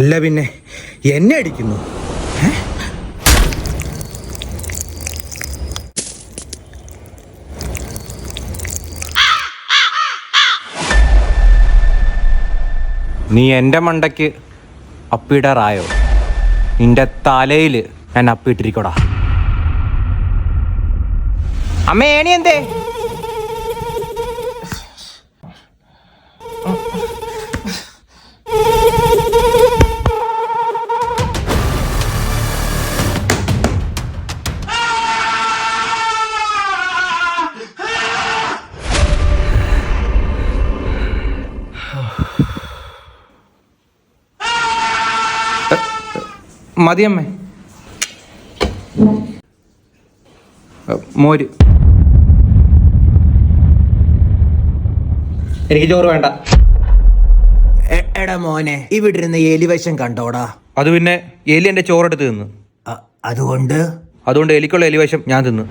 അല്ല പിന്നെ എന്നെ അടിക്കുന്നു. നീ എൻ്റെ മണ്ടയ്ക്ക് അപ്പിടാറായോ? നിന്റെ തലയിൽ ഞാൻ അപ്പിട്ടിരിക്കോടാ. അമ്മ ഏണി എന്തേ? മതിയമ്മേ, മോര്. എനിക്ക് ചോറ് വേണ്ട. എടാ മോനെ, ഇവിടെ ഇരുന്ന് എലിവശം കണ്ടോടാ. അത് പിന്നെ എലി എൻ്റെ ചോറെടുത്ത് തിന്ന്. അതുകൊണ്ട് എലിക്കുള്ള എലിവശം ഞാൻ തിന്നു.